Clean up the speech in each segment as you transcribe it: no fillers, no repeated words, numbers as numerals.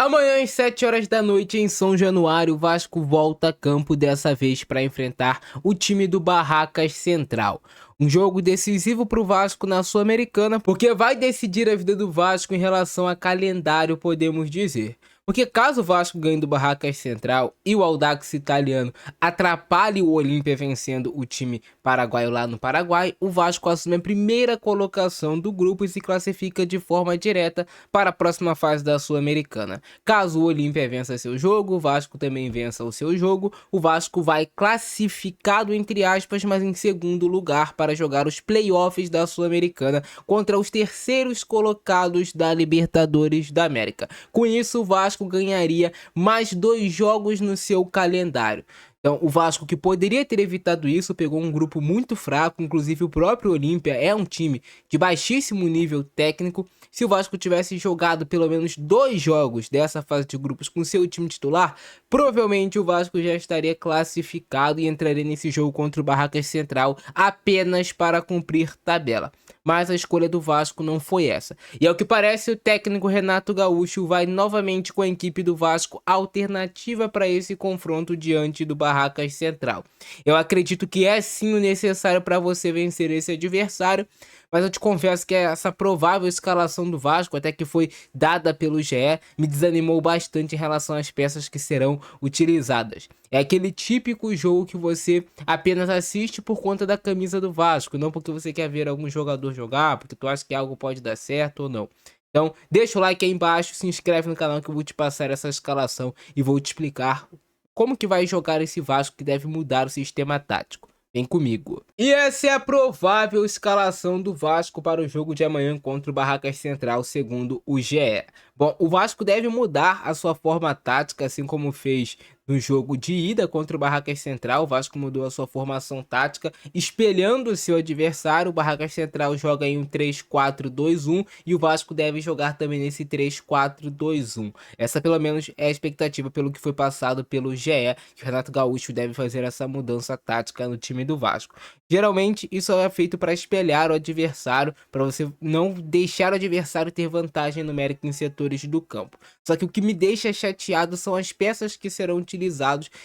Amanhã às 7 horas da noite em São Januário, o Vasco volta a campo dessa vez para enfrentar o time do Barracas Central. Um jogo decisivo para o Vasco na Sul-Americana, porque vai decidir a vida do Vasco em relação a calendário, podemos dizer. Porque caso o Vasco ganhe do Barracas Central e o Audax Italiano atrapalhe o Olímpia vencendo o time paraguaio lá no Paraguai, o Vasco assume a primeira colocação do grupo e se classifica de forma direta para a próxima fase da Sul-Americana. Caso o Olímpia vença seu jogo, o Vasco também vença o seu jogo, o Vasco vai classificado entre aspas, mas em segundo lugar para jogar os playoffs da Sul-Americana contra os terceiros colocados da Libertadores da América. Com isso, o Vasco ganharia mais 2 jogos no seu calendário. Então, o Vasco, que poderia ter evitado isso, pegou um grupo muito fraco, inclusive o próprio Olímpia é um time de baixíssimo nível técnico. Se o Vasco tivesse jogado pelo menos 2 jogos dessa fase de grupos com seu time titular, provavelmente o Vasco já estaria classificado e entraria nesse jogo contra o Barracas Central apenas para cumprir tabela. Mas a escolha do Vasco não foi essa. E ao que parece, o técnico Renato Gaúcho vai novamente com a equipe do Vasco alternativa para esse confronto diante do Barracas Central. Eu acredito que é sim o necessário para você vencer esse adversário, mas eu te confesso que essa provável escalação do Vasco, até que foi dada pelo GE, me desanimou bastante em relação às peças que serão utilizadas. É aquele típico jogo que você apenas assiste por conta da camisa do Vasco, não porque você quer ver algum jogador jogar, porque tu acha que algo pode dar certo ou não. Então, deixa o like aí embaixo, se inscreve no canal que eu vou te passar essa escalação e vou te explicar como que vai jogar esse Vasco que deve mudar o sistema tático. Vem comigo. E essa é a provável escalação do Vasco para o jogo de amanhã contra o Barracas Central, segundo o GE. Bom, o Vasco deve mudar a sua forma tática, assim como fez no jogo de ida contra o Barracas Central. O Vasco mudou a sua formação tática, espelhando o seu adversário. O Barracas Central joga em um 3-4-2-1 e o Vasco deve jogar também nesse 3-4-2-1. Essa pelo menos é a expectativa pelo que foi passado pelo GE, que o Renato Gaúcho deve fazer essa mudança tática no time do Vasco. Geralmente isso é feito para espelhar o adversário, para você não deixar o adversário ter vantagem numérica em setores do campo. Só que o que me deixa chateado são as peças que serão utilizadas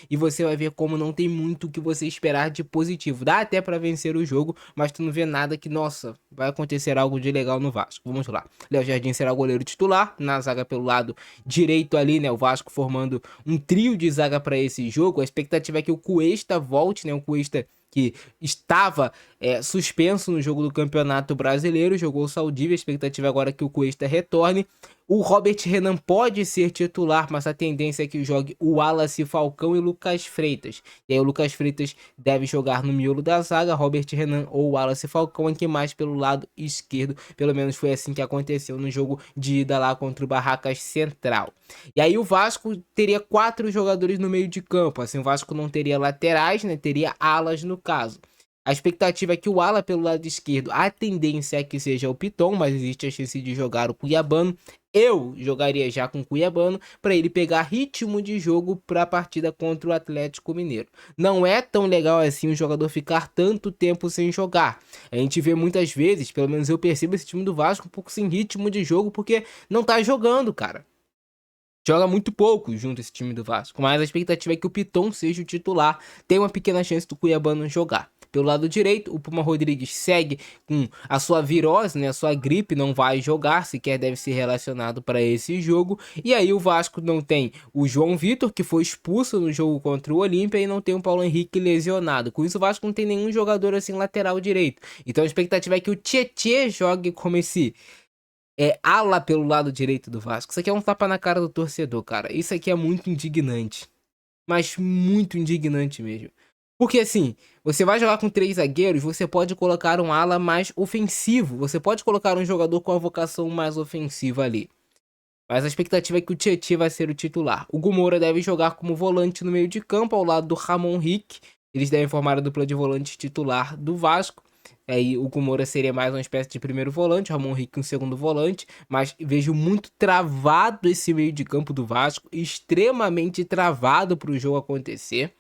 e você vai ver como não tem muito o que você esperar de positivo. Dá até para vencer o jogo, mas tu não vê nada que, nossa, vai acontecer algo de legal no Vasco. Vamos lá. Léo Jardim será o goleiro titular, na zaga pelo lado direito ali, né, o Vasco formando um trio de zaga para esse jogo. A expectativa é que o Cuesta volte, né, o Cuesta que estava suspenso no jogo do Campeonato Brasileiro, jogou Saudívia, a expectativa agora é que o Cuesta retorne. O Robert Renan pode ser titular, mas a tendência é que jogue o Wallace Falcão e Lucas Freitas. E aí o Lucas Freitas deve jogar no miolo da zaga, Robert Renan ou Wallace Falcão, aqui mais pelo lado esquerdo. Pelo menos foi assim que aconteceu no jogo de ida lá contra o Barracas Central. E aí o Vasco teria 4 jogadores no meio de campo, assim o Vasco não teria laterais, né? Teria alas no caso. A expectativa é que o ala pelo lado esquerdo, a tendência é que seja o Piton, mas existe a chance de jogar o Cuiabano. Eu jogaria já com o Cuiabano para ele pegar ritmo de jogo para a partida contra o Atlético Mineiro. Não é tão legal assim o jogador ficar tanto tempo sem jogar. A gente vê muitas vezes, pelo menos eu percebo esse time do Vasco um pouco sem ritmo de jogo porque não tá jogando, cara. Joga muito pouco junto esse time do Vasco, mas a expectativa é que o Piton seja o titular. Tem uma pequena chance do Cuiabano jogar. Pelo lado direito, o Puma Rodrigues segue com a sua virose, né, a sua gripe, não vai jogar, sequer deve ser relacionado para esse jogo. E aí o Vasco não tem o João Vitor, que foi expulso no jogo contra o Olímpia, e não tem o Paulo Henrique lesionado. Com isso o Vasco não tem nenhum jogador assim lateral direito. Então a expectativa é que o Tietê jogue como esse ala pelo lado direito do Vasco. Isso aqui é um tapa na cara do torcedor, cara. Isso aqui é muito indignante. Mas muito indignante mesmo. Porque assim, você vai jogar com 3 zagueiros, você pode colocar um ala mais ofensivo. Você pode colocar um jogador com a vocação mais ofensiva ali. Mas a expectativa é que o Tietê vai ser o titular. O Gumora deve jogar como volante no meio de campo, ao lado do Ramon Rick. Eles devem formar a dupla de volante titular do Vasco. Aí o Gumora seria mais uma espécie de primeiro volante, o Ramon Rick um segundo volante, mas vejo muito travado esse meio de campo do Vasco, extremamente travado para o jogo acontecer.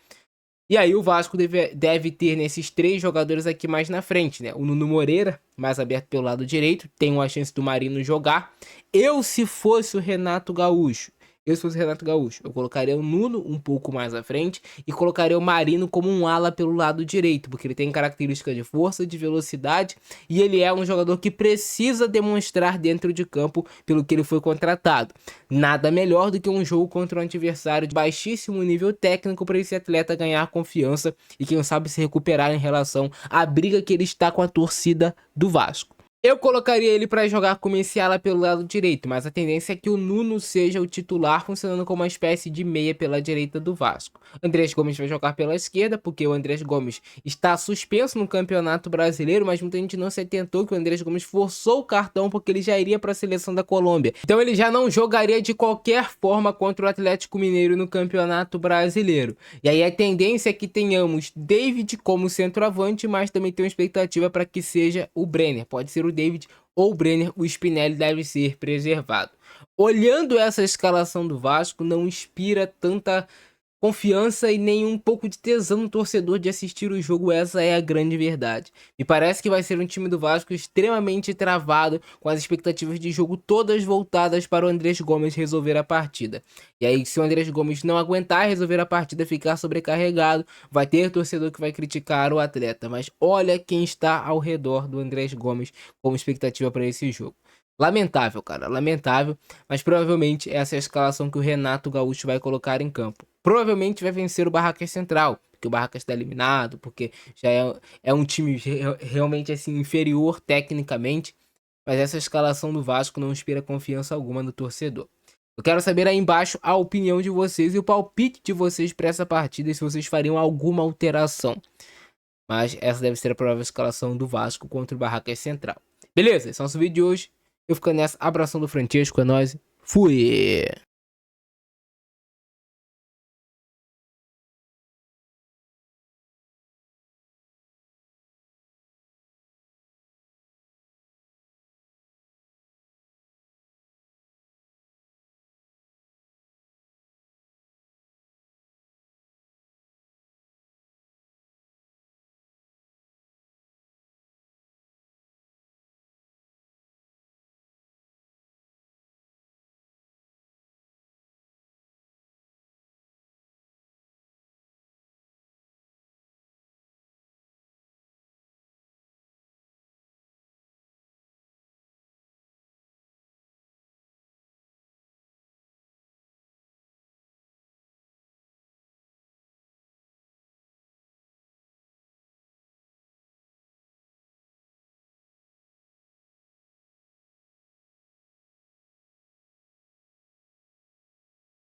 E aí o Vasco deve ter nesses 3 jogadores aqui mais na frente, né? O Nuno Moreira, mais aberto pelo lado direito, tem uma chance do Marino jogar. Eu, se fosse o Renato Gaúcho, eu se fosse Renato Gaúcho, eu colocaria o Nuno um pouco mais à frente e colocaria o Marino como um ala pelo lado direito, porque ele tem características de força, de velocidade e ele é um jogador que precisa demonstrar dentro de campo pelo que ele foi contratado. Nada melhor do que um jogo contra um adversário de baixíssimo nível técnico para esse atleta ganhar confiança e quem sabe se recuperar em relação à briga que ele está com a torcida do Vasco. Eu colocaria ele para jogar como esse ala pelo lado direito, mas a tendência é que o Nuno seja o titular, funcionando como uma espécie de meia pela direita do Vasco. Andrés Gomes vai jogar pela esquerda, porque o Andrés Gomes está suspenso no Campeonato Brasileiro, mas muita gente não se atentou que o Andrés Gomes forçou o cartão porque ele já iria para a seleção da Colômbia. Então ele já não jogaria de qualquer forma contra o Atlético Mineiro no Campeonato Brasileiro. E aí a tendência é que tenhamos David como centroavante, mas também tem uma expectativa para que seja o Brenner. Pode ser o David ou o Brenner, o Spinelli deve ser preservado. Olhando essa escalação do Vasco, não inspira tanta confiança e nem um pouco de tesão no torcedor de assistir o jogo, essa é a grande verdade. Me parece que vai ser um time do Vasco extremamente travado, com as expectativas de jogo todas voltadas para o Andrés Gomes resolver a partida. E aí, se o Andrés Gomes não aguentar resolver a partida, ficar sobrecarregado, vai ter torcedor que vai criticar o atleta. Mas olha quem está ao redor do Andrés Gomes como expectativa para esse jogo. Lamentável, cara, lamentável, mas provavelmente essa é a escalação que o Renato Gaúcho vai colocar em campo. Provavelmente vai vencer o Barracas Central, porque o Barracas está eliminado, porque já é um time realmente assim inferior tecnicamente, mas essa escalação do Vasco não inspira confiança alguma no torcedor. Eu quero saber aí embaixo a opinião de vocês e o palpite de vocês para essa partida e se vocês fariam alguma alteração. Mas essa deve ser a provável escalação do Vasco contra o Barracas Central. Beleza, esse é o nosso vídeo de hoje. Eu fico nessa. Abração do Francesco, é nóis. Fui!